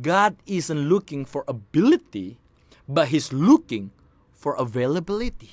God isn't looking for ability, but He's looking for availability.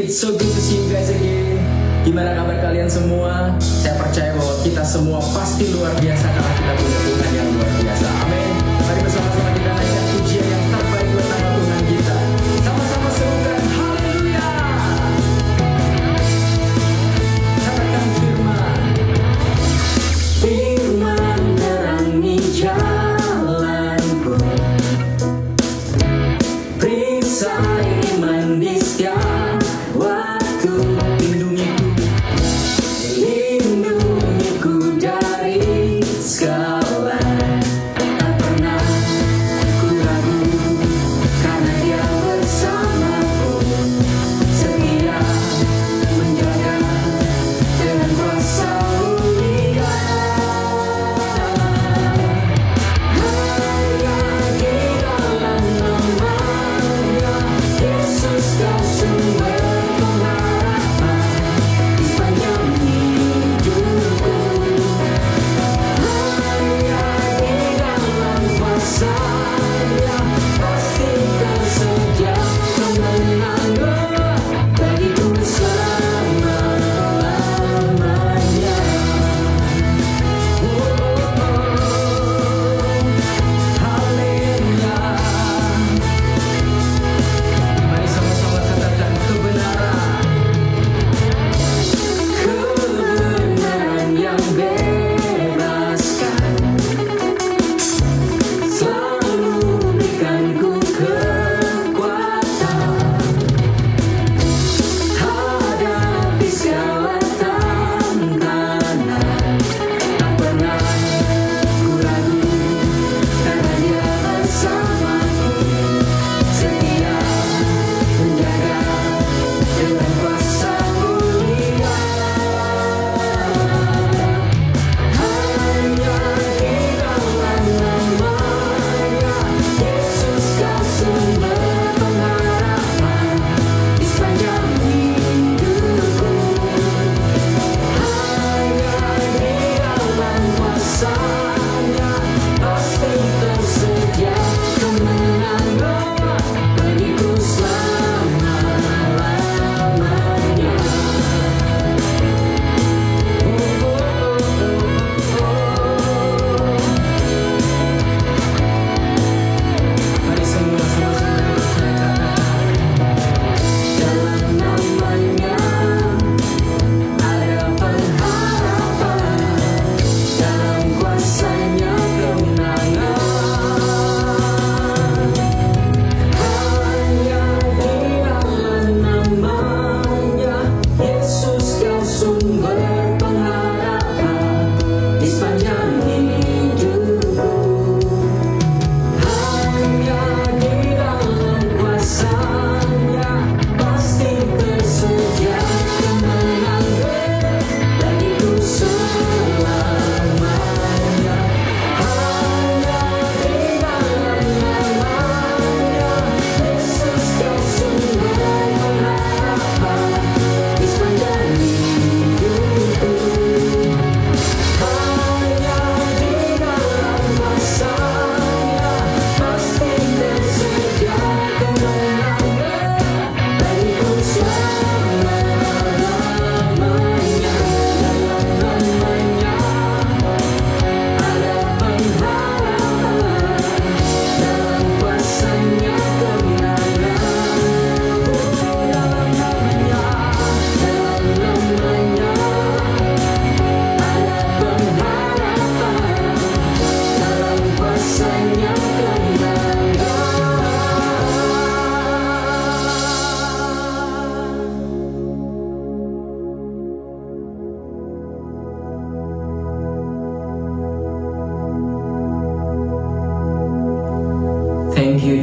It's so good to see you guys again. Gimana kabar kalian semua? Saya percaya bahwa kita semua pasti luar biasa karena kita punya Tuhan yang luar biasa. Amin. Mari bersama-sama kita naikkan pujian yang terbaik buat nama Tuhan kita. Sama-sama serukan haleluya. Katakan firman. Firman terangi jalanku. Perisai mandi setiap waktu. Lindungiku dari segala, tak pernah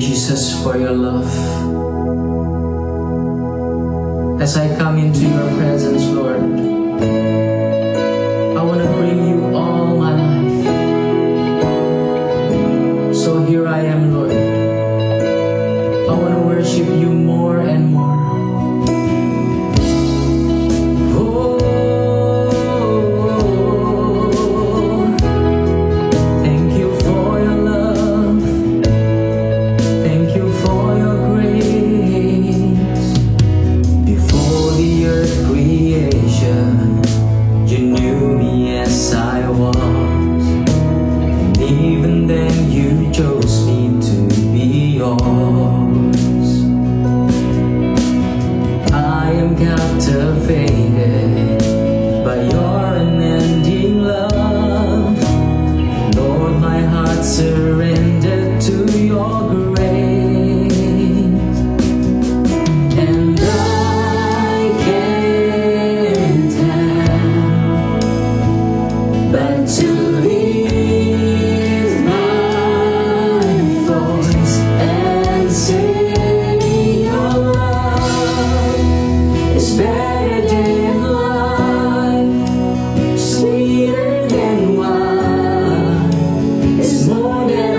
Jesus, for your love. As I come into your presence, Lord, I want to bring you all my life. So here I am, Lord. I want to worship you more and more. Sweeter than wine, it's more than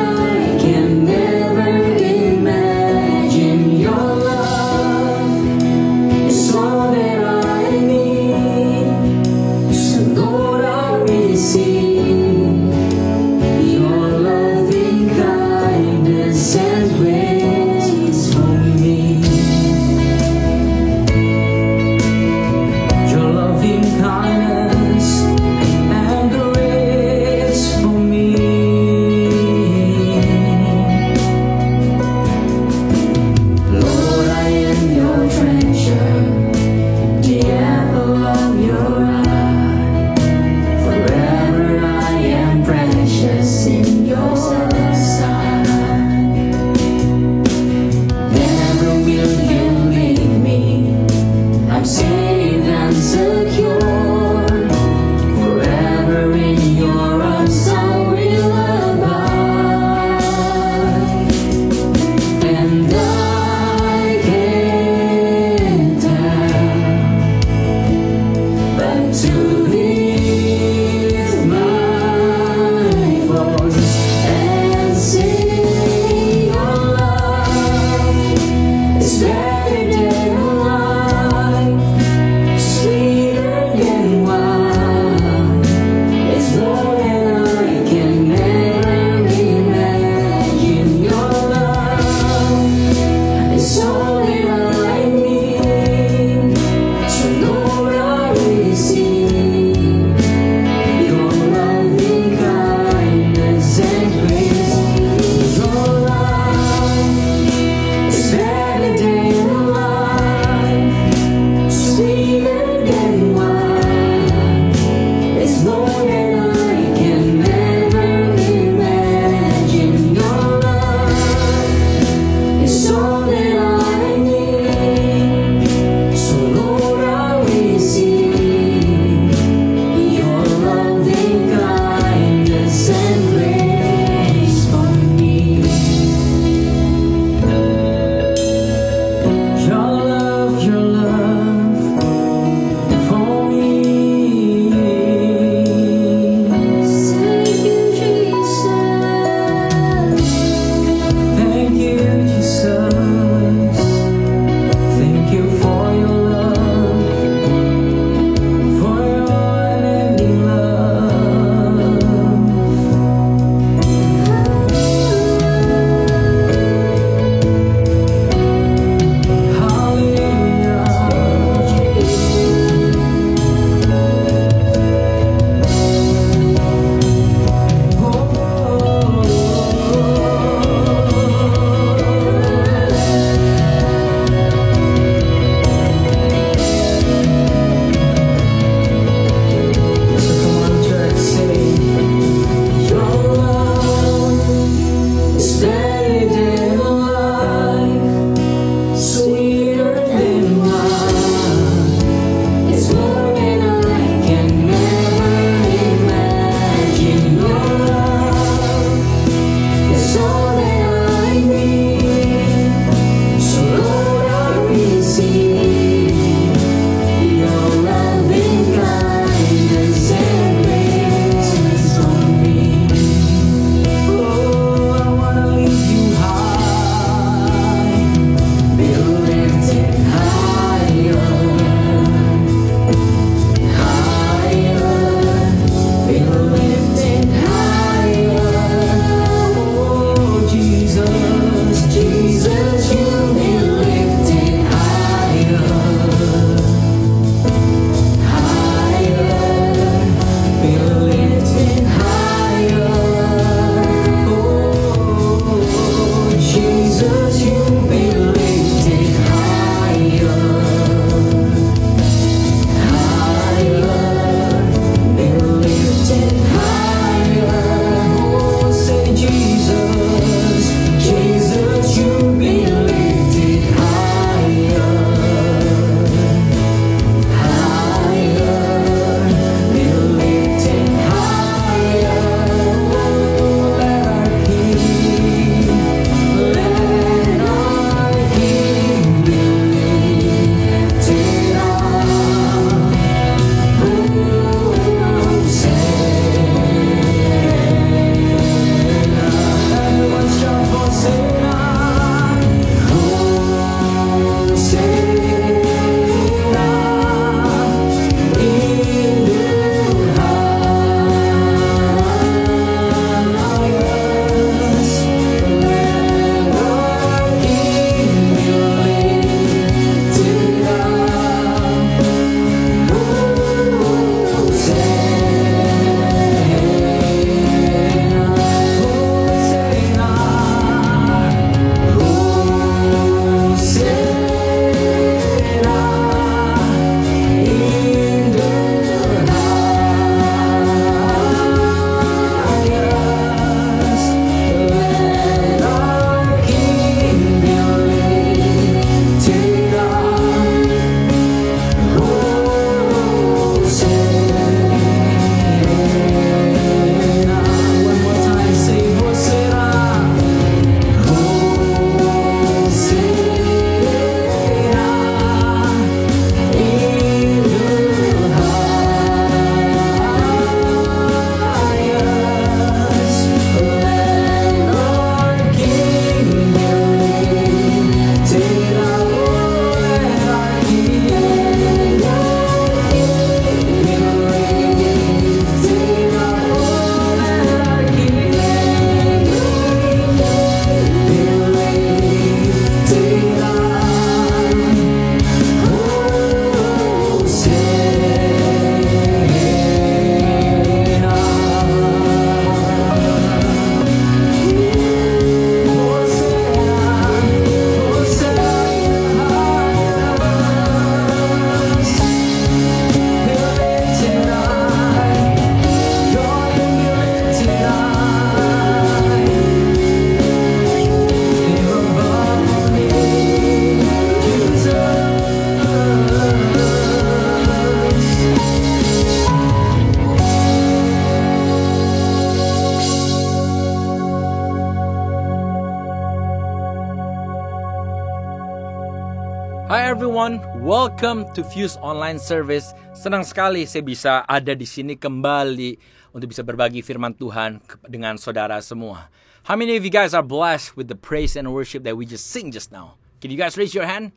everyone, welcome to Fuse Online Service. Senang sekali saya bisa ada di sini kembali untuk bisa berbagi firman Tuhan dengan saudara semua. How many of you guys are blessed with the praise and worship that we just sing just now? Can you guys raise your hand?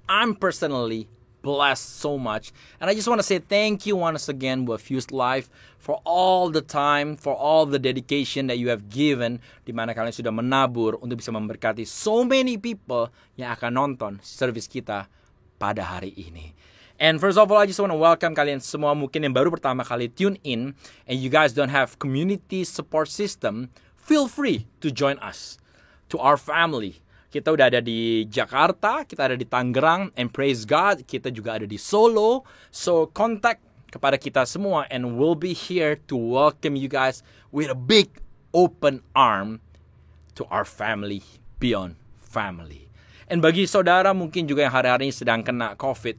I'm personally blessed so much, and I just want to say thank you once again buat Fuse Life for all the time, for all the dedication that you have given, di mana kalian sudah menabur untuk bisa memberkati so many people yang akan nonton service kita pada hari ini. And first of all, I just want to welcome kalian semua mungkin yang baru pertama kali tune in and you guys don't have community support system, feel free to join us, to our family. Kita udah ada di Jakarta, kita ada di Tangerang, and praise God, kita juga ada di Solo. So, contact kepada kita semua, and we'll be here to welcome you guys with a big open arm to our family, beyond family. And bagi saudara mungkin juga yang hari-hari ini sedang kena COVID,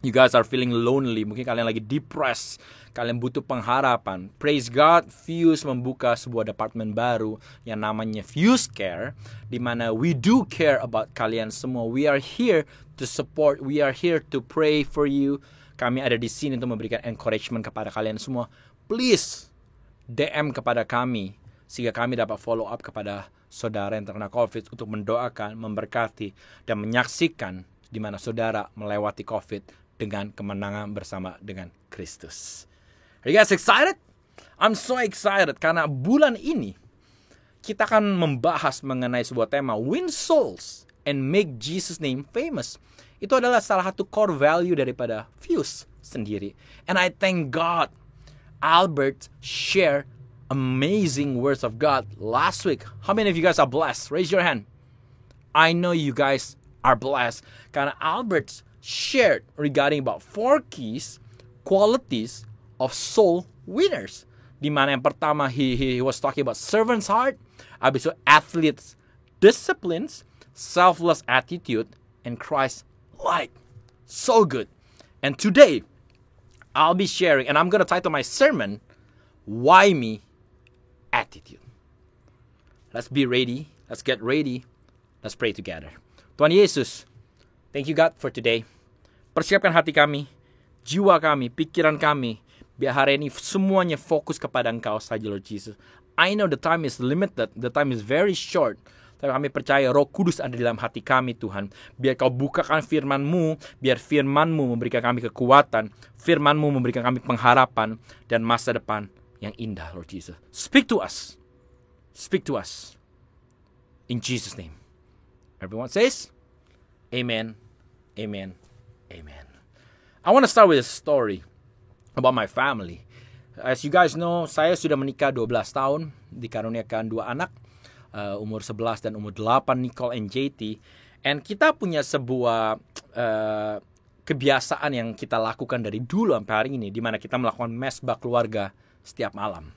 you guys are feeling lonely, mungkin kalian lagi depressed, kalian butuh pengharapan. Praise God, Fuse membuka sebuah departemen baru yang namanya Fuse Care, di mana we do care about kalian semua. We are here to support, we are here to pray for you. Kami ada di sini untuk memberikan encouragement kepada kalian semua. Please DM kepada kami sehingga kami dapat follow up kepada saudara yang terkena COVID untuk mendoakan, memberkati, dan menyaksikan di mana saudara melewati COVID dengan kemenangan bersama dengan Kristus. Are you guys excited? I'm so excited karena bulan ini kita akan membahas mengenai sebuah tema win souls and make Jesus name famous. Itu adalah salah satu core value daripada Fuse sendiri. And I thank God Albert share amazing words of God last week. How many of you guys are blessed? Raise your hand. I know you guys are blessed karena Albert shared regarding about 4 keys, qualities of soul winners. Di mana yang pertama he was talking about servant's heart, habis itu athletes disciplines, selfless attitude, and Christ like. So good. And today I'll be sharing, and I'm gonna title my sermon, Why Me Attitude. Let's be ready. Let's get ready. Let's pray together. Tuhan Yesus, thank you God for today. Persiapkan hati kami, jiwa kami, pikiran kami, biar hari ini semuanya fokus kepada Engkau saja, Lord Jesus. I know the time is limited, the time is very short. Tapi kami percaya Roh Kudus ada di dalam hati kami, Tuhan. Biar Kau bukakan firman-Mu, biar firman-Mu memberikan kami kekuatan, firman-Mu memberikan kami pengharapan, dan masa depan yang indah, Lord Jesus. Speak to us. Speak to us. In Jesus' name. Everyone says, Amen, Amen, Amen. I want to start with a story about my family. As you guys know, saya sudah menikah 12 tahun, dikaruniakan 2 anak, umur 11 dan umur 8, Nicole and JT. And kita punya sebuah kebiasaan yang kita lakukan dari dulu sampai hari ini, di mana kita melakukan mesbah keluarga setiap malam.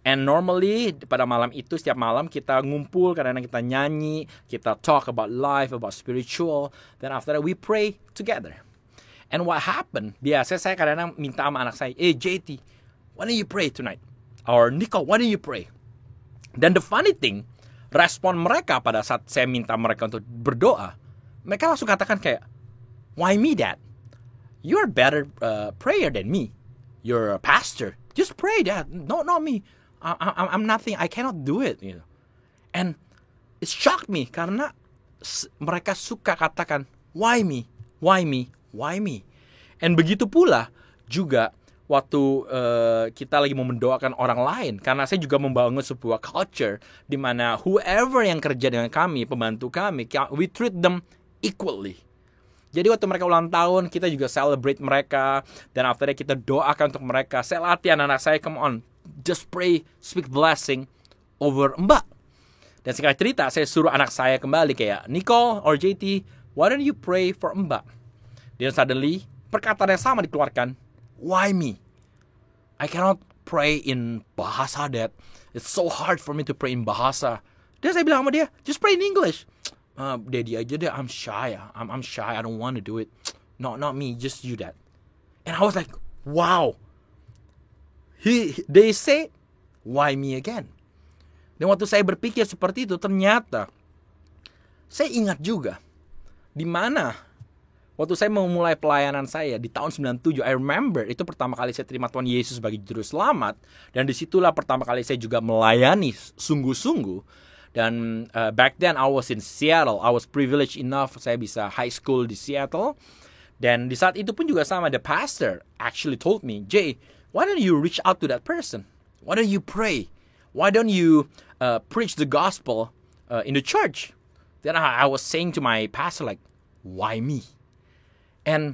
And normally pada malam itu, setiap malam kita ngumpul, kadang-kadang kita nyanyi, kita talk about life, about spiritual. Then after that we pray together. And what happened, biasa saya kadang-kadang minta sama anak saya, JT, why don't you pray tonight? Or Nicole, why don't you pray? Dan the funny thing, respon mereka pada saat saya minta mereka untuk berdoa, mereka langsung katakan kayak, why me, Dad? You're a better prayer than me. You're a pastor. Just pray, Dad. No, not me. I'm nothing. I cannot do it. You know? And it shocked me karena mereka suka katakan, why me? Why me? Why me? And begitu pula juga waktu kita lagi mau mendoakan orang lain, karena saya juga membangun sebuah culture di mana whoever yang kerja dengan kami, pembantu kami, we treat them equally. Jadi waktu mereka ulang tahun, kita juga celebrate mereka, dan after that kita doakan untuk mereka. Saya latihan anak saya, come on, just pray, speak blessing over Mbak. Dan sekali cerita, saya suruh anak saya kembali kayak, Nicole or JT, why don't you pray for Mbak? Dan suddenly, perkataan yang sama dikeluarkan, why me? I cannot pray in bahasa, Dad. It's so hard for me to pray in bahasa. Dan saya bilang sama dia, just pray in English. Daddy aja deh, I'm shy. I'm shy, I don't want to do it. No, not me, just you, Dad. And I was like, wow. They say, why me again? Dan waktu saya berpikir seperti itu, ternyata saya ingat juga di mana Waktu saya memulai pelayanan saya di tahun 97, I remember itu pertama kali saya terima Tuhan Yesus sebagai juru selamat. Dan disitulah pertama kali saya juga melayani sungguh-sungguh. Dan back then I was in Seattle. I was privileged enough saya bisa high school di Seattle. Dan di saat itu pun juga sama, the pastor actually told me, Jay, why don't you reach out to that person? Why don't you pray? Why don't you preach the gospel in the church? Then I was saying to my pastor like, why me? And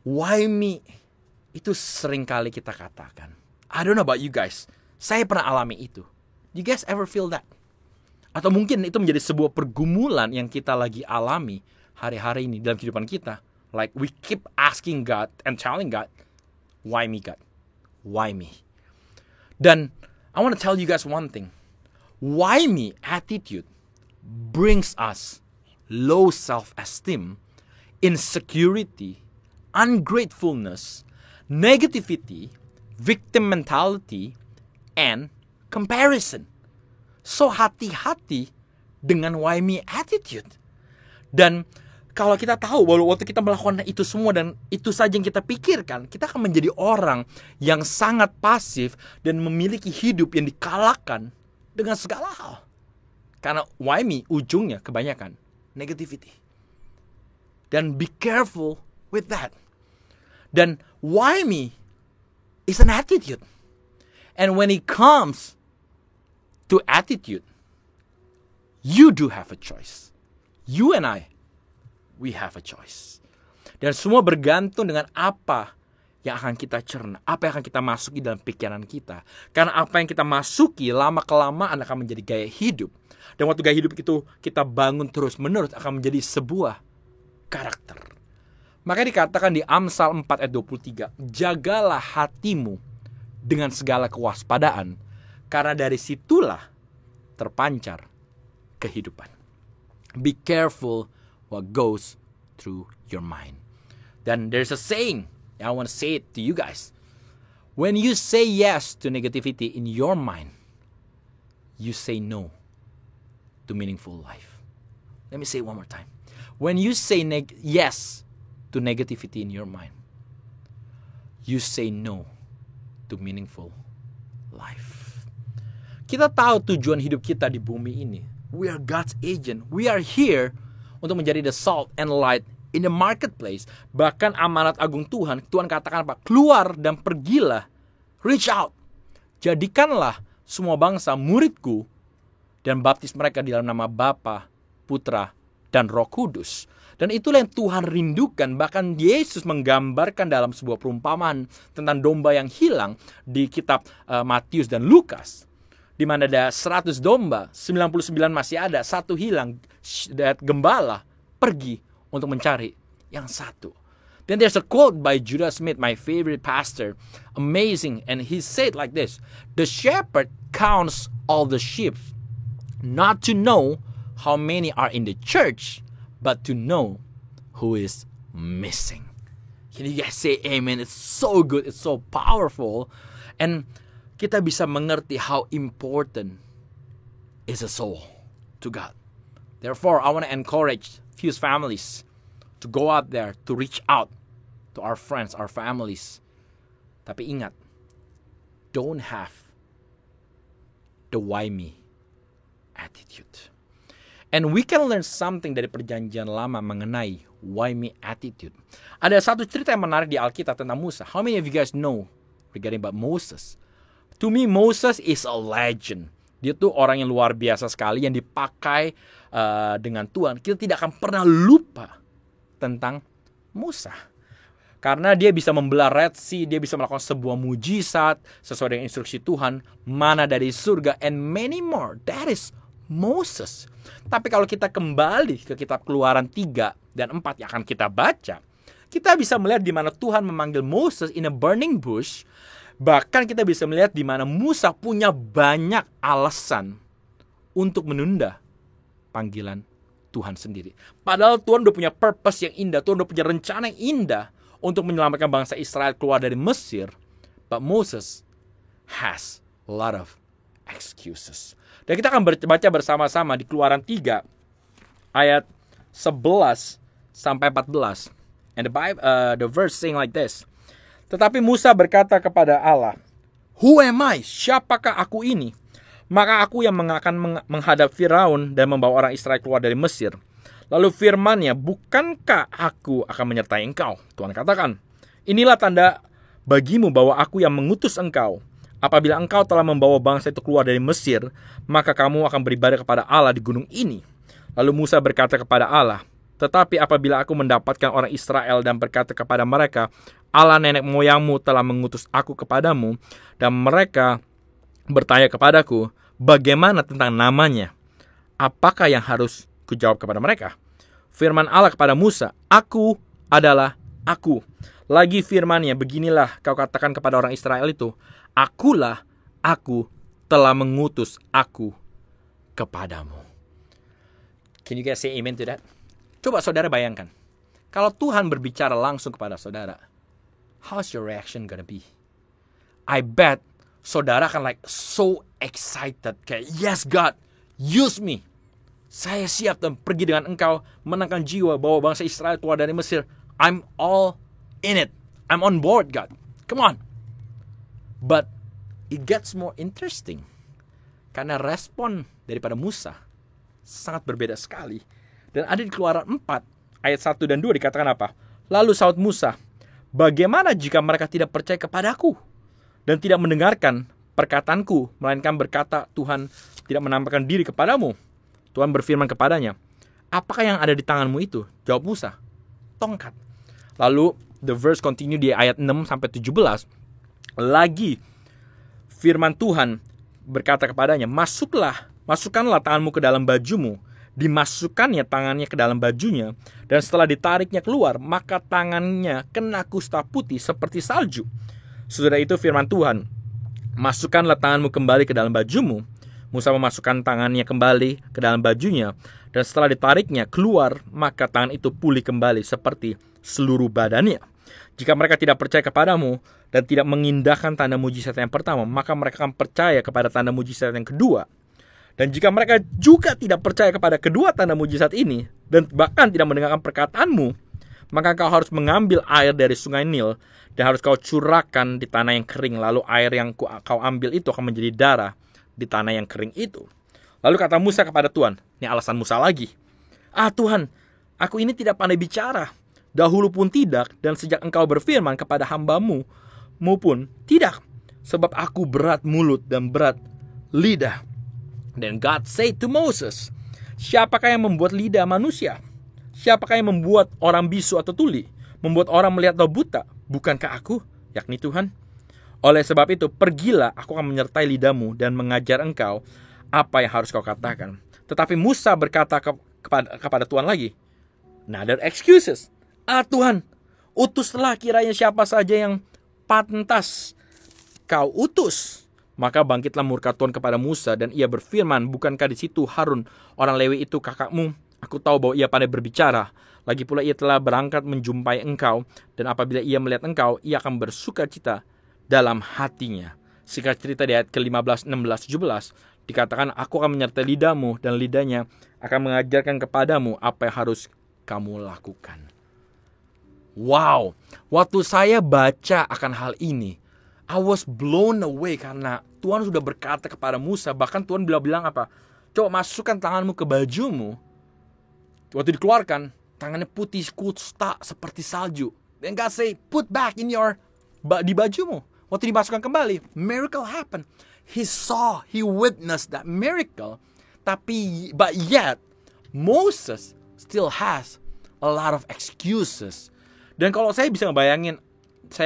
why me? Itu sering kali kita katakan. I don't know about you guys. Saya pernah alami itu. You guys ever feel that? Atau mungkin itu menjadi sebuah pergumulan yang kita lagi alami hari-hari ini dalam kehidupan kita. Like we keep asking God and telling God, why me God? Why me? Dan I want to tell you guys one thing. Why me attitude brings us low self-esteem, insecurity, ungratefulness, negativity, victim mentality, and comparison. So hati-hati dengan why me attitude. Dan kalau kita tahu bahwa waktu kita melakukan itu semua dan itu saja yang kita pikirkan, kita akan menjadi orang yang sangat pasif dan memiliki hidup yang dikalahkan dengan segala hal. Karena why me ujungnya kebanyakan negativity. Dan be careful with that. Dan why me is an attitude. And when it comes to attitude, you do have a choice. You and I, we have a choice. Dan semua bergantung dengan apa yang akan kita cerna, apa yang akan kita masuki dalam pikiran kita. Karena apa yang kita masuki lama-kelamaan akan menjadi gaya hidup. Dan waktu gaya hidup itu kita bangun terus-menerus akan menjadi sebuah karakter. Maka dikatakan di Amsal 4 ayat 23, jagalah hatimu dengan segala kewaspadaan, karena dari situlah terpancar kehidupan. Be careful what goes through your mind. Dan there's a saying, I want to say it to you guys. When you say yes to negativity in your mind, you say no to meaningful life. Let me say it one more time. When you say yes to negativity in your mind, you say no to meaningful life. Kita tahu tujuan hidup kita di bumi ini. We are God's agent. We are here untuk menjadi the salt and light in the marketplace. Bahkan amanat agung Tuhan katakan apa? Keluar dan pergilah. Reach out. Jadikanlah semua bangsa muridku dan baptis mereka di dalam nama Bapa, Putra, dan Roh Kudus. Dan itulah yang Tuhan rindukan. Bahkan Yesus menggambarkan dalam sebuah perumpamaan tentang domba yang hilang di kitab Matius dan Lukas. Di mana ada 100 domba, 99 masih ada, satu hilang. Gembala pergi untuk mencari yang satu. Then there's a quote by Judah Smith, my favorite pastor. Amazing. And he said like this, the shepherd counts all the sheep, not to know how many are in the church, but to know who is missing. Can you guys say amen? It's so good. It's so powerful. And kita bisa mengerti how important is a soul to God. Therefore, I want to encourage Fuse families to go out there, to reach out to our friends, our families. Tapi ingat, don't have the why me attitude. And we can learn something dari perjanjian lama mengenai why me attitude. Ada satu cerita yang menarik di Alkitab tentang Musa. How many of you guys know regarding about Moses? To me, Moses is a legend. Dia tuh orang yang luar biasa sekali yang dipakai dengan Tuhan. Kita tidak akan pernah lupa tentang Musa. Karena dia bisa membelah Red Sea, dia bisa melakukan sebuah mujizat sesuai dengan instruksi Tuhan, mana dari surga, and many more. That is Moses. Tapi kalau kita kembali ke kitab Keluaran 3 dan 4 yang akan kita baca, kita bisa melihat di mana Tuhan memanggil Moses in a burning bush. Bahkan kita bisa melihat di mana Musa punya banyak alasan untuk menunda panggilan Tuhan sendiri. Padahal Tuhan udah punya purpose yang indah, Tuhan udah punya rencana yang indah untuk menyelamatkan bangsa Israel keluar dari Mesir. But Moses has a lot of excuses. Dan kita akan baca bersama-sama di Keluaran 3 ayat 11 sampai 14. And the verse saying like this. Tetapi Musa berkata kepada Allah, "Who am I? Siapakah aku ini? Maka aku yang akan menghadap Firaun dan membawa orang Israel keluar dari Mesir." Lalu firman-Nya, "Bukankah aku akan menyertai engkau?" Tuhan katakan, "Inilah tanda bagimu bahwa aku yang mengutus engkau. Apabila engkau telah membawa bangsa itu keluar dari Mesir, maka kamu akan beribadah kepada Allah di gunung ini." Lalu Musa berkata kepada Allah, "Tetapi apabila aku mendapatkan orang Israel dan berkata kepada mereka, Allah nenek moyangmu telah mengutus aku kepadamu, dan mereka bertanya kepadaku, bagaimana tentang namanya? Apakah yang harus kujawab kepada mereka?" Firman Allah kepada Musa, "Aku adalah aku." Lagi firman-Nya, "Beginilah kau katakan kepada orang Israel itu, Akulah aku telah mengutus aku kepadamu." Can you guys say amen to that? Coba saudara bayangkan, kalau Tuhan berbicara langsung kepada saudara, how's your reaction gonna be? I bet saudara akan like so excited, kayak, "Yes God, use me. Saya siap dan pergi dengan engkau, menangkan jiwa, bawa bangsa Israel keluar dari Mesir. I'm all in it. I'm on board, God. Come on." But it gets more interesting, karena respon daripada Musa sangat berbeda sekali. Dan ada di Keluaran 4 ayat 1 dan 2 dikatakan apa? Lalu saud Musa, "Bagaimana jika mereka tidak percaya kepadaku dan tidak mendengarkan perkataanku, melainkan berkata, Tuhan tidak menampakkan diri kepadamu?" Tuhan berfirman kepadanya, "Apakah yang ada di tanganmu itu?" Jawab Musa, "Tongkat." Lalu the verse continue di ayat 6 sampai 17. Lagi firman Tuhan berkata kepadanya, "Masukkanlah tanganmu ke dalam bajumu." Dimasukkannya tangannya ke dalam bajunya, dan setelah ditariknya keluar, maka tangannya kena kusta putih seperti salju. Sesudah itu firman Tuhan, "Masukkanlah tanganmu kembali ke dalam bajumu." Musa memasukkan tangannya kembali ke dalam bajunya, dan setelah ditariknya keluar, maka tangan itu pulih kembali seperti seluruh badannya. Jika mereka tidak percaya kepadamu dan tidak mengindahkan tanda mujizat yang pertama, maka mereka akan percaya kepada tanda mujizat yang kedua. Dan jika mereka juga tidak percaya kepada kedua tanda mujizat ini, dan bahkan tidak mendengarkan perkataanmu, maka kau harus mengambil air dari sungai Nil, dan harus kau curahkan di tanah yang kering. Lalu air yang kau ambil itu akan menjadi darah di tanah yang kering itu. Lalu kata Musa kepada Tuhan, ini alasan Musa lagi, Tuhan, aku ini tidak pandai bicara, dahulu pun tidak, dan sejak engkau berfirman kepada hambamu pun tidak, sebab aku berat mulut dan berat lidah." Dan God said to Moses, "Siapakah yang membuat lidah manusia? Siapakah yang membuat orang bisu atau tuli? Membuat orang melihat atau buta? Bukankah aku, yakni Tuhan? Oleh sebab itu, pergilah, aku akan menyertai lidahmu dan mengajar engkau apa yang harus kau katakan." Tetapi Musa berkata kepada Tuhan lagi, "Another excuses. Tuhan, utuslah kiranya siapa saja yang pantas kau utus." Maka bangkitlah murka Tuhan kepada Musa, dan ia berfirman, "Bukankah di situ Harun, orang Lewi itu kakakmu? Aku tahu bahwa ia pandai berbicara. Lagi pula ia telah berangkat menjumpai engkau, dan apabila ia melihat engkau, ia akan bersuka cita dalam hatinya." Singkat cerita di ayat ke-15, 16, 17, dikatakan, "Aku akan menyertai lidahmu, dan lidahnya akan mengajarkan kepadamu apa yang harus kamu lakukan." Wow, waktu saya baca akan hal ini, I was blown away, karena Tuhan sudah berkata kepada Musa, bahkan Tuhan bilang apa? "Coba masukkan tanganmu ke bajumu." Waktu dikeluarkan, tangannya putih kusta seperti salju. Dan God say, "Put back in di bajumu." Waktu dimasukkan kembali, miracle happened. He witnessed that miracle. But yet, Moses still has a lot of excuses. Dan kalau saya bisa ngebayangin,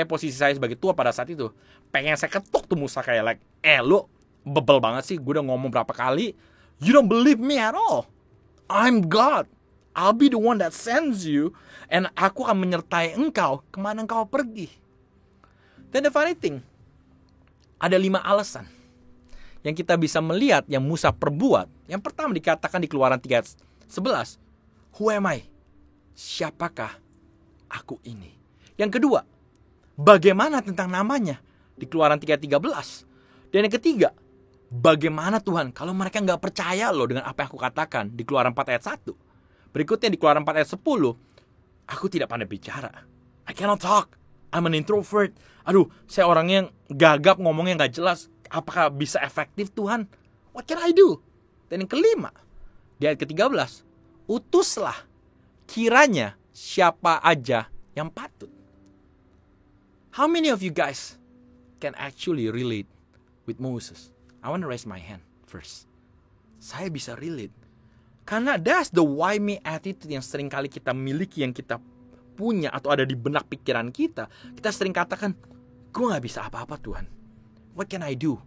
posisi saya sebagai tua pada saat itu, pengen saya ketuk tuh Musa kayak like, "Lu bebel banget sih, gue udah ngomong berapa kali, you don't believe me at all. I'm God. I'll be the one that sends you, and aku akan menyertai engkau kemana engkau pergi." Dan the funny thing, ada 5 alasan yang kita bisa melihat yang Musa perbuat. Yang pertama dikatakan di Keluaran 3:11, "Who am I? Siapakah aku ini?" Yang kedua, bagaimana tentang namanya? Di Keluaran 3:13. Dan yang ketiga, bagaimana Tuhan kalau mereka gak percaya loh dengan apa yang aku katakan? Di Keluaran 4 ayat 1. Berikutnya di Keluaran 4 ayat 10, Aku tidak pandai bicara. I cannot talk. I'm an introvert. Aduh, saya orangnya gagap, ngomongnya gak jelas. Apakah bisa efektif Tuhan? What can I do? Dan yang kelima, di ayat ke-13, utuslah kiranya siapa aja yang patut. How many of you guys can actually relate with Moses? I want to raise my hand first. Saya bisa relate. Karena that's the why me attitude yang sering kali kita miliki, yang kita punya atau ada di benak pikiran kita. Kita sering katakan, gue gak bisa apa-apa Tuhan. What can I do?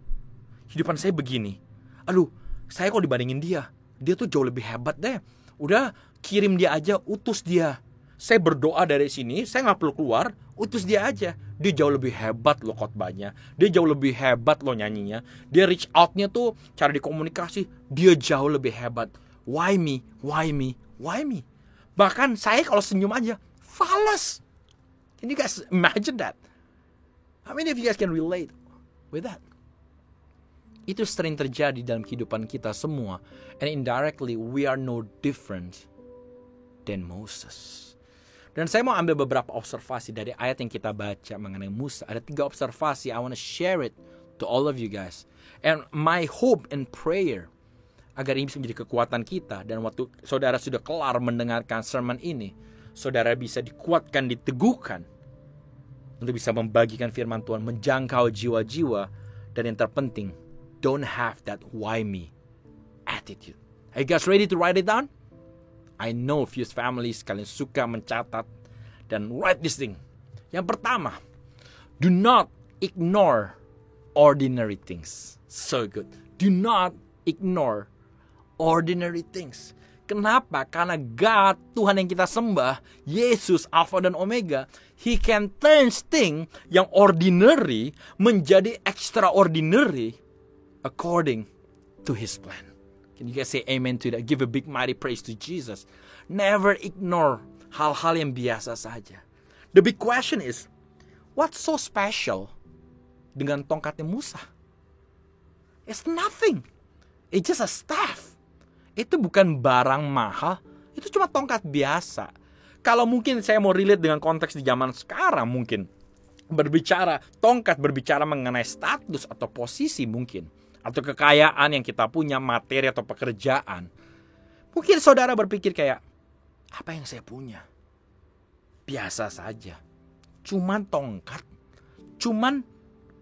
Hidupan saya begini. Aduh, saya kok dibandingin dia tuh jauh lebih hebat deh. Udah, kirim dia aja, utus dia. Saya berdoa dari sini, saya gak perlu keluar, utus dia aja. Dia jauh lebih hebat loh khotbahnya. Dia jauh lebih hebat loh nyanyinya. Dia reach out-nya tuh, cara dikomunikasi, dia jauh lebih hebat. Why me? Why me? Why me? Bahkan saya kalau senyum aja, falas. Can you guys imagine that? How many of you guys can relate with that? Itu sering terjadi dalam kehidupan kita semua. And indirectly, we are no different than Moses. Dan saya mau ambil beberapa observasi dari ayat yang kita baca mengenai Musa. Ada 3 observasi. I want to share it to all of you guys. And my hope and prayer, agar ini bisa menjadi kekuatan kita. Dan waktu saudara sudah kelar mendengarkan sermon ini, saudara bisa dikuatkan, diteguhkan untuk bisa membagikan firman Tuhan, menjangkau jiwa-jiwa. Dan yang terpenting, don't have that why me attitude. Are you guys ready to write it down? I know Fuse families kalian suka mencatat dan write this thing. Yang pertama, do not ignore ordinary things. So good. Do not ignore ordinary things. Kenapa? Karena God, Tuhan yang kita sembah, Yesus, Alpha dan Omega, He can turn thing yang ordinary menjadi extraordinary according to His plan. Can you guys say amen to that? Give a big mighty praise to Jesus. Never ignore hal-hal yang biasa saja. The big question is, what's so special dengan tongkatnya Musa? It's nothing. It's just a staff. Itu bukan barang mahal. Itu cuma tongkat biasa. Kalau mungkin saya mau relate dengan konteks di zaman sekarang, mungkin tongkat berbicara mengenai status atau posisi mungkin. Atau kekayaan yang kita punya, materi atau pekerjaan. Mungkin saudara berpikir kayak, apa yang saya punya? Biasa saja. Cuman tongkat. Cuman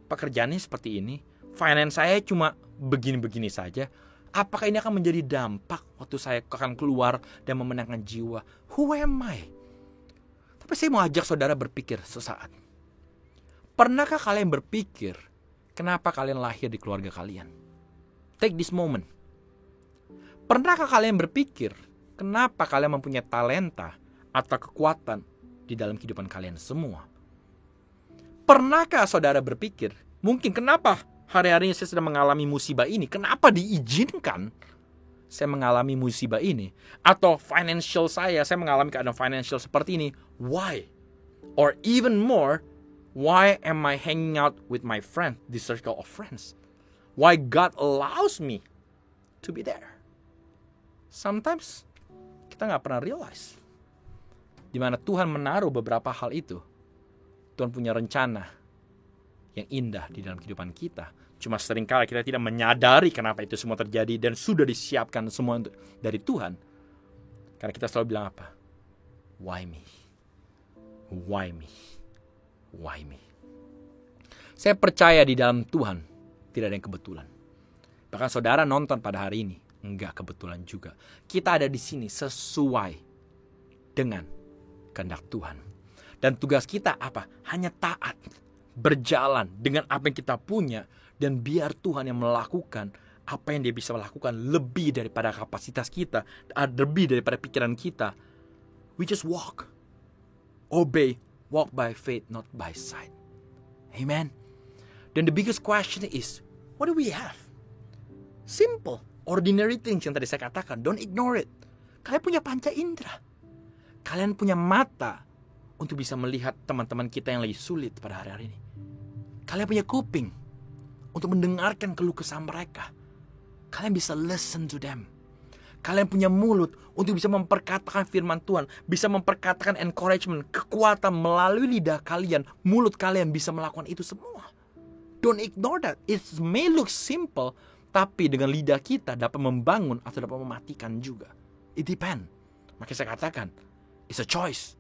pekerjaannya seperti ini. Finance saya cuma begini-begini saja. Apakah ini akan menjadi dampak waktu saya akan keluar dan memenangkan jiwa? Who am I? Tapi saya mau ajak saudara berpikir sesaat. Pernahkah kalian berpikir, kenapa kalian lahir di keluarga kalian? Take this moment. Pernahkah kalian berpikir, kenapa kalian mempunyai talenta atau kekuatan di dalam kehidupan kalian semua? Pernahkah saudara berpikir, mungkin kenapa hari-hari saya sedang mengalami musibah ini? Kenapa diizinkan saya mengalami musibah ini? Atau financial saya mengalami keadaan financial seperti ini. Why? Or even more, why am I hanging out with my friend, this circle of friends? Why God allows me to be there? Sometimes kita gak pernah realize di mana Tuhan menaruh beberapa hal itu. Tuhan punya rencana yang indah di dalam kehidupan kita. Cuma seringkali kita tidak menyadari kenapa itu semua terjadi dan sudah disiapkan semua dari Tuhan. Karena kita selalu bilang apa? Why me? Why me? Why me? Saya percaya di dalam Tuhan tidak ada yang kebetulan. Bahkan saudara nonton pada hari ini, enggak kebetulan juga. Kita ada di sini sesuai dengan kehendak Tuhan. Dan tugas kita apa? Hanya taat, berjalan dengan apa yang kita punya, dan biar Tuhan yang melakukan apa yang Dia bisa lakukan lebih daripada kapasitas kita, lebih daripada pikiran kita. We just walk, obey, walk by faith, not by sight. Amen. Dan the biggest question is, what do we have? Simple, ordinary things yang tadi saya katakan. Don't ignore it. Kalian punya panca indera. Kalian punya mata untuk bisa melihat teman-teman kita yang lagi sulit pada hari-hari ini. Kalian punya kuping untuk mendengarkan keluh kesah mereka. Kalian bisa listen to them. Kalian punya mulut untuk bisa memperkatakan firman Tuhan, bisa memperkatakan encouragement, kekuatan melalui lidah kalian. Mulut kalian bisa melakukan itu semua. Don't ignore that. It may look simple, tapi dengan lidah kita dapat membangun atau dapat mematikan juga. It depends. Makanya saya katakan, it's a choice.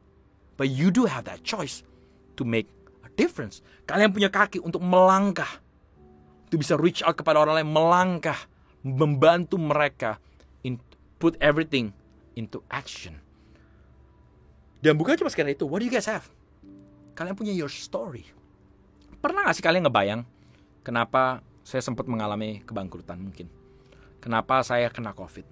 But you do have that choice to make a difference. Kalian punya kaki untuk melangkah. Untuk bisa reach out kepada orang lain, melangkah, membantu mereka. Put everything into action. Dan bukan cuma sekedar itu. What do you guys have? Kalian punya your story. Pernah gak sih kalian ngebayang kenapa saya sempat mengalami kebangkrutan mungkin? Kenapa saya kena COVID?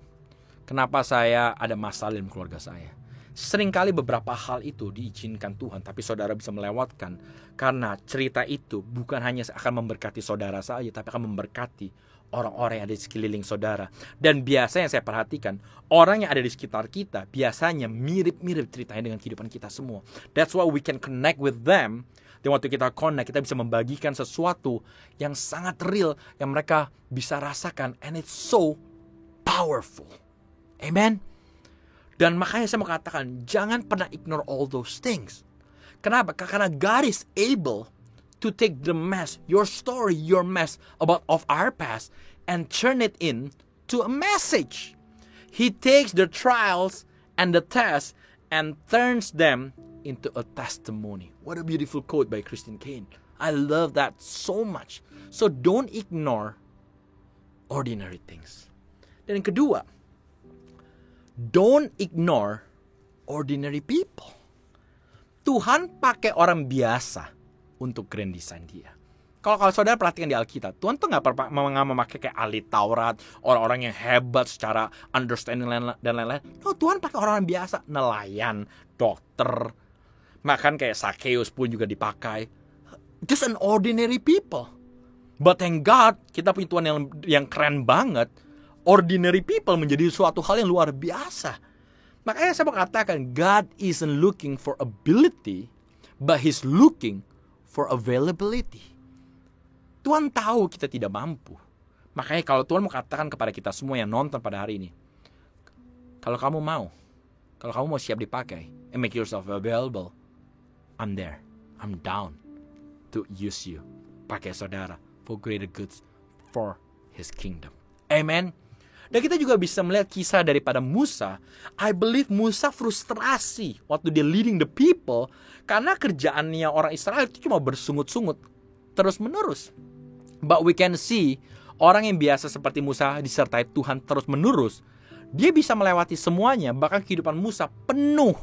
Kenapa saya ada masalah dalam keluarga saya? Seringkali beberapa hal itu diizinkan Tuhan, tapi saudara bisa melewatkan. Karena cerita itu bukan hanya akan memberkati saudara saja, tapi akan memberkati orang-orang yang ada di sekeliling saudara. Dan biasanya saya perhatikan, orang yang ada di sekitar kita biasanya mirip-mirip ceritanya dengan kehidupan kita semua. That's why we can connect with them. Dan waktu kita connect, kita bisa membagikan sesuatu yang sangat real, yang mereka bisa rasakan. And it's so powerful. Amen. Dan makanya saya mau katakan, jangan pernah ignore all those things. Kenapa? Karena God is able to take the mess, your story, your mess of our past, and turn it into a message. He takes the trials and the tests and turns them into a testimony. What a beautiful quote by Christine Caine. I love that so much. So don't ignore ordinary things. Dan yang kedua, don't ignore ordinary people. Tuhan pakai orang biasa untuk grand design dia. Kalau saudara perhatikan di Alkitab, Tuhan tuh nggak memakai kayak ahli Taurat, orang-orang yang hebat secara understanding dan lain-lain. No, Tuhan pakai orang biasa, nelayan, dokter, bahkan kayak Zacchaeus pun juga dipakai. Just an ordinary people. But thank God, kita punya Tuhan yang keren banget. Ordinary people menjadi suatu hal yang luar biasa. Makanya saya mau katakan, God isn't looking for ability, but He's looking for availability. Tuhan tahu kita tidak mampu. Makanya kalau Tuhan mau katakan kepada kita semua yang nonton pada hari ini, kalau kamu mau siap dipakai, and make yourself available, I'm there. I'm down to use you. Pakai saudara for greater goods for His kingdom. Amen. Dan kita juga bisa melihat kisah daripada Musa. I believe Musa frustrasi waktu dia leading the people, karena kerjaannya orang Israel itu cuma bersungut-sungut terus menerus. But we can see orang yang biasa seperti Musa disertai Tuhan terus menerus, dia bisa melewati semuanya. Bahkan kehidupan Musa penuh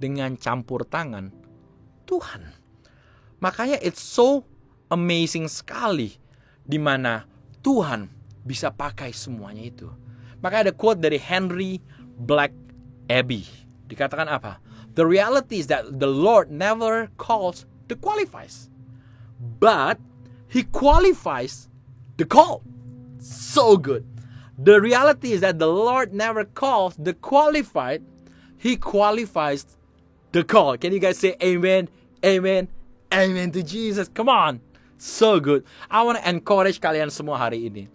dengan campur tangan Tuhan. Makanya it's so amazing sekali di mana Tuhan bisa pakai semuanya itu. Maka ada quote dari Henry Black Abbey. Dikatakan apa? The reality is that the Lord never calls the qualifies, but He qualifies the call. So good. The reality is that the Lord never calls the qualified, He qualifies the call. Can you guys say amen? Amen. Amen to Jesus. Come on. So good. I want to encourage kalian semua hari ini.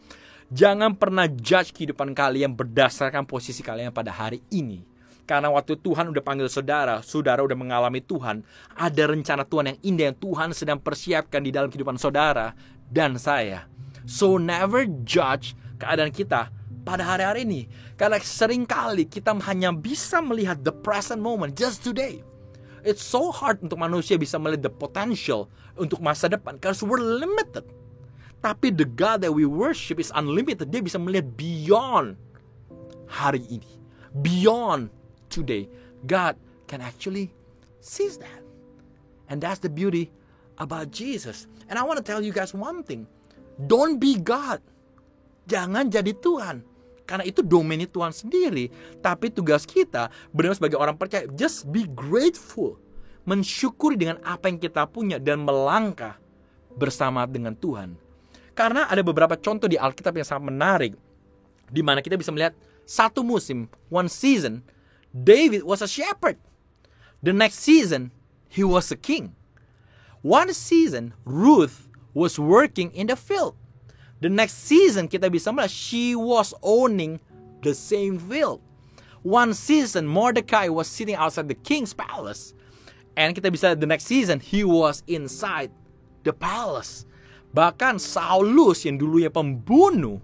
Jangan pernah judge kehidupan kalian berdasarkan posisi kalian pada hari ini. Karena waktu Tuhan udah panggil saudara udah mengalami Tuhan, ada rencana Tuhan yang indah yang Tuhan sedang persiapkan di dalam kehidupan saudara dan saya. So never judge keadaan kita pada hari-hari ini. Karena seringkali kita hanya bisa melihat the present moment, just today. It's so hard untuk manusia bisa melihat the potential untuk masa depan, because we're limited. Tapi the God that we worship is unlimited. Dia bisa melihat beyond hari ini, beyond today. God can actually see that. And that's the beauty about Jesus. And I want to tell you guys one thing. Don't be God. Jangan jadi Tuhan. Karena itu domainnya Tuhan sendiri. Tapi tugas kita benar sebagai orang percaya, just be grateful. Mensyukuri dengan apa yang kita punya dan melangkah bersama dengan Tuhan. Karena ada beberapa contoh di Alkitab yang sangat menarik, di mana kita bisa melihat satu musim, one season, David was a shepherd. The next season, he was a king. One season, Ruth was working in the field. The next season, kita bisa melihat she was owning the same field. One season, Mordecai was sitting outside the king's palace. And kita bisa lihat the next season, he was inside the palace. Bahkan Saulus yang dulunya pembunuh,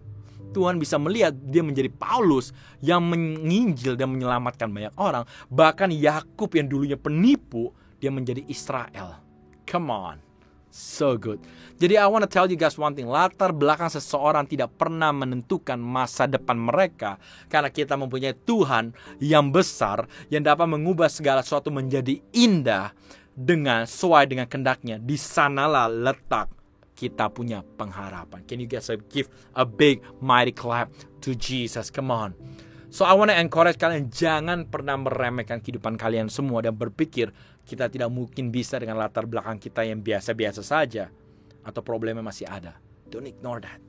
Tuhan bisa melihat dia menjadi Paulus yang menginjil dan menyelamatkan banyak orang. Bahkan Yakub yang dulunya penipu, dia menjadi Israel. Come on. So good. Jadi I want to tell you guys one thing. Latar belakang seseorang tidak pernah menentukan masa depan mereka. Karena kita mempunyai Tuhan yang besar, yang dapat mengubah segala sesuatu menjadi indah dengan sesuai dengan kehendaknya. Di sanalah letak kita punya pengharapan. Can you guys give a big mighty clap to Jesus? Come on. So I want to encourage kalian, jangan pernah meremehkan kehidupan kalian semua dan berpikir kita tidak mungkin bisa dengan latar belakang kita yang biasa-biasa saja atau problemnya masih ada. Don't ignore that.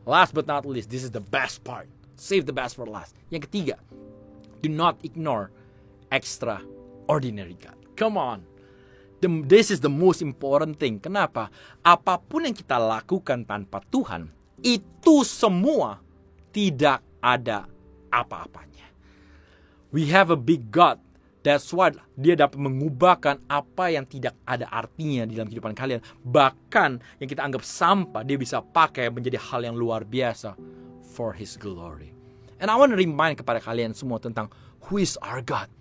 Last but not least, this is the best part. Save the best for last. Yang ketiga, do not ignore extraordinary God. Come on. This is the most important thing. Kenapa? Apapun yang kita lakukan tanpa Tuhan, itu semua tidak ada apa-apanya. We have a big God. That's why dia dapat mengubahkan apa yang tidak ada artinya di dalam kehidupan kalian. Bahkan yang kita anggap sampah, dia bisa pakai menjadi hal yang luar biasa for His glory. And I want to remind kepada kalian semua tentang who is our God.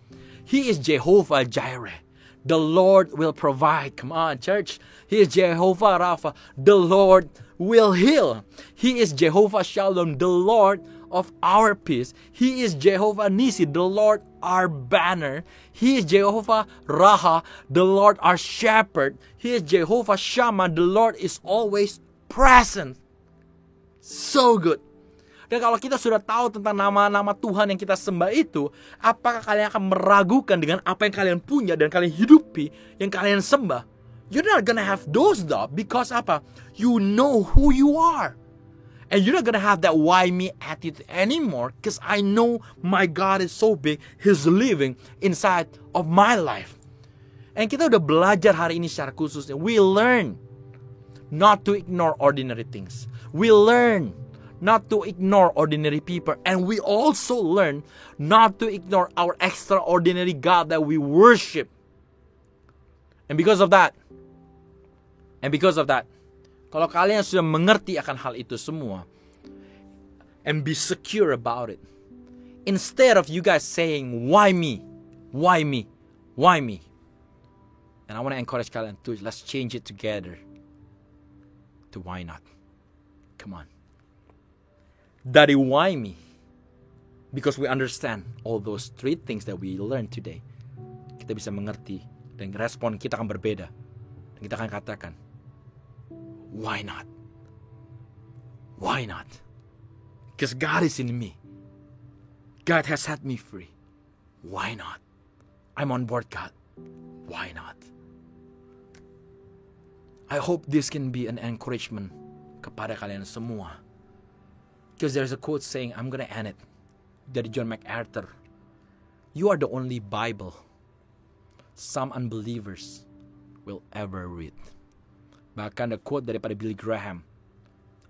He is Jehovah Jireh. The Lord will provide. Come on, church. He is Jehovah Rapha. The Lord will heal. He is Jehovah Shalom. The Lord of our peace. He is Jehovah Nisi. The Lord our banner. He is Jehovah Raha. The Lord our shepherd. He is Jehovah Shammah. The Lord is always present. So good. Dan kalau kita sudah tahu tentang nama-nama Tuhan yang kita sembah itu, apakah kalian akan meragukan dengan apa yang kalian punya dan kalian hidupi, yang kalian sembah? You're not gonna have those though, because apa? You know who you are. And you're not gonna have that why me attitude anymore, because I know my God is so big, He's living inside of my life. And kita udah belajar hari ini secara khusus. We learn not to ignore ordinary things. We learn not to ignore ordinary people. And we also learn not to ignore our extraordinary God that we worship. And because of that, kalau kalian sudah mengerti akan hal itu semua, and be secure about it, instead of you guys saying, why me? Why me? Why me? And I want to encourage kalian to, let's change it together to why not? Come on. Dari why me? Because we understand all those three things that we learned today. Kita bisa mengerti dan respon kita akan berbeda. Dan kita akan katakan, why not? Why not? Because God is in me. God has set me free. Why not? I'm on board, God. Why not? I hope this can be an encouragement kepada kalian semua. Because there's a quote saying, I'm gonna end it, dari John MacArthur. You are the only Bible some unbelievers will ever read. Bahkan the quote daripada Billy Graham,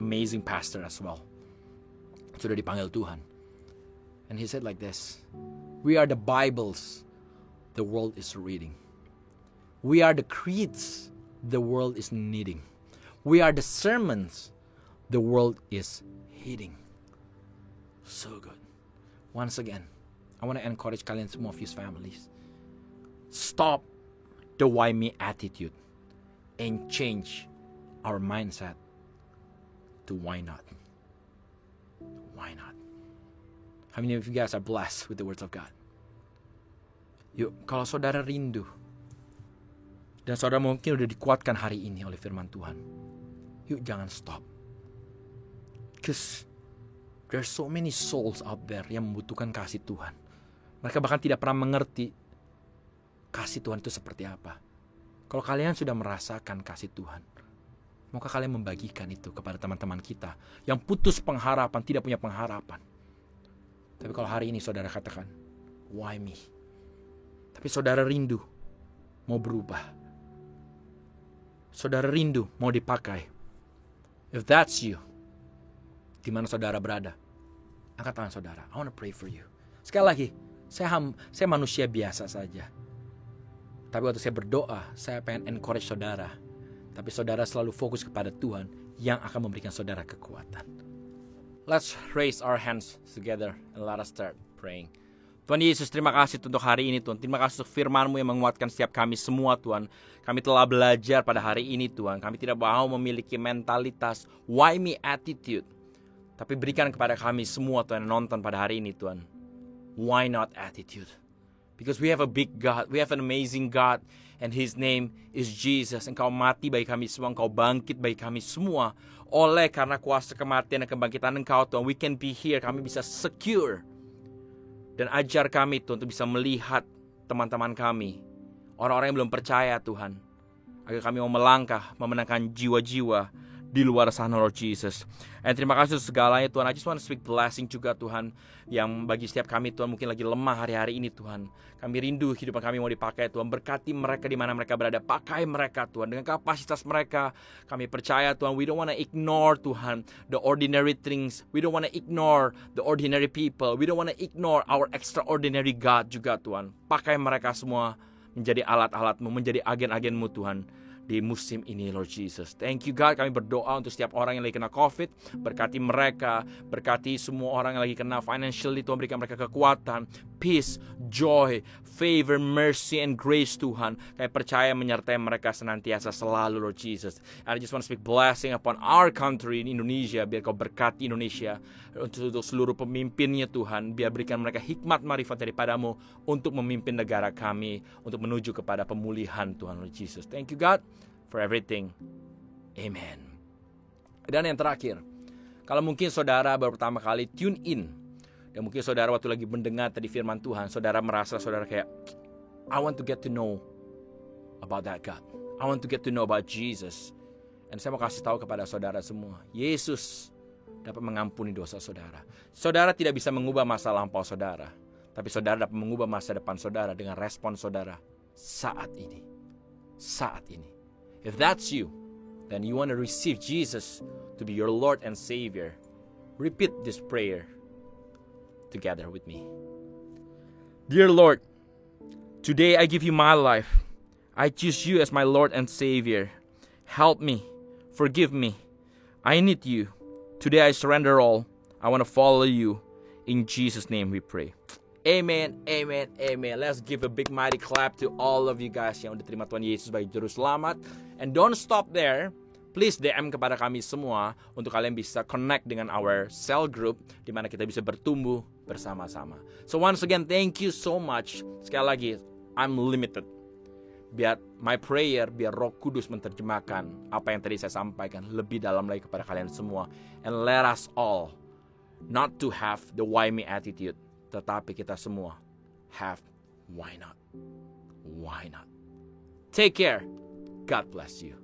amazing pastor as well, sudah dipanggil Tuhan. And he said like this, we are the Bibles the world is reading. We are the creeds the world is needing. We are the sermons the world is heeding. So good. Once again, I want to encourage kalian semua, Fuse families. Stop the why me attitude and change our mindset to why not. Why not? How many of you guys are blessed with the words of God? Yuk, kalau saudara rindu dan saudara mungkin udah dikuatkan hari ini oleh firman Tuhan, yuk jangan stop. Because there's so many souls out there yang membutuhkan kasih Tuhan. Mereka bahkan tidak pernah mengerti kasih Tuhan itu seperti apa. Kalau kalian sudah merasakan kasih Tuhan, maukah kalian membagikan itu kepada teman-teman kita yang putus pengharapan, tidak punya pengharapan. Tapi kalau hari ini saudara katakan, why me? Tapi saudara rindu mau berubah. Saudara rindu mau dipakai. If that's you, di mana saudara berada, Angkat tangan saudara. I want to pray for you. Sekali lagi, saya manusia biasa saja. Tapi waktu saya berdoa, saya pengen encourage saudara. Tapi saudara selalu fokus kepada Tuhan yang akan memberikan saudara kekuatan. Let's raise our hands together and let us start praying. Tuhan Yesus, terima kasih untuk hari ini Tuhan. Terima kasih untuk firman-Mu yang menguatkan setiap kami semua Tuhan. Kami telah belajar pada hari ini Tuhan. Kami tidak mau memiliki mentalitas why me attitude. Tapi berikan kepada kami semua Tuhan yang nonton pada hari ini Tuhan. Why not attitude? Because we have a big God. We have an amazing God. And His name is Jesus. Engkau mati bagi kami semua. Engkau bangkit bagi kami semua. Oleh karena kuasa kematian dan kebangkitan Engkau Tuhan, we can be here. Kami bisa secure. Dan ajar kami Tuhan untuk bisa melihat teman-teman kami, orang-orang yang belum percaya Tuhan, agar kami mau melangkah memenangkan jiwa-jiwa di luar sana Lord Jesus. Dan terima kasih segalanya Tuhan. I just want to speak blessing juga Tuhan, yang bagi setiap kami Tuhan mungkin lagi lemah hari-hari ini Tuhan. Kami rindu kehidupan kami mau dipakai Tuhan. Berkati mereka di mana mereka berada. Pakai mereka Tuhan dengan kapasitas mereka. Kami percaya Tuhan, we don't want to ignore Tuhan the ordinary things. We don't want to ignore the ordinary people. We don't want to ignore our extraordinary God juga Tuhan. Pakai mereka semua menjadi alat-alat-Mu, menjadi agen-agen-Mu Tuhan di musim ini Lord Jesus. Thank you God. Kami berdoa untuk setiap orang yang lagi kena COVID. Berkati mereka. Berkati semua orang yang lagi kena financially Tuhan. Berikan mereka kekuatan, peace, joy, favor, mercy, and grace Tuhan. Kami percaya menyertai mereka senantiasa selalu Lord Jesus. And I just want to speak blessing upon our country in Indonesia. Biar Kau berkati Indonesia untuk seluruh pemimpinnya Tuhan. Biar berikan mereka hikmat marifat daripada-Mu untuk memimpin negara kami, untuk menuju kepada pemulihan Tuhan Lord Jesus. Thank you God for everything. Amen. Dan yang terakhir, kalau mungkin saudara baru pertama kali tune in, dan mungkin saudara waktu lagi mendengar tadi firman Tuhan, saudara merasa saudara kayak, I want to get to know about that God. I want to get to know about Jesus. Dan saya mau kasih tahu kepada saudara semua, Yesus dapat mengampuni dosa saudara. Saudara tidak bisa mengubah masa lampau saudara, tapi saudara dapat mengubah masa depan saudara dengan respon saudara saat ini. Saat ini. If that's you, then you want to receive Jesus to be your Lord and Savior, repeat this prayer together with me. Dear Lord, today I give you my life. I choose you as my Lord and Savior. Help me. Forgive me. I need you. Today I surrender all. I want to follow you. In Jesus' name we pray. Amen, amen, amen. Let's give a big mighty clap to all of you guys yang udah terima Tuhan Yesus sebagai Juru Selamat. And don't stop there. Please DM kepada kami semua untuk kalian bisa connect dengan our cell group di mana kita bisa bertumbuh bersama-sama. So once again, thank you so much. Sekali lagi, I'm limited. Biar my prayer, biar Roh Kudus menerjemahkan apa yang tadi saya sampaikan lebih dalam lagi kepada kalian semua. And let us all not to have the why me attitude, tetapi kita semua have why not. Why not? Take care. God bless you.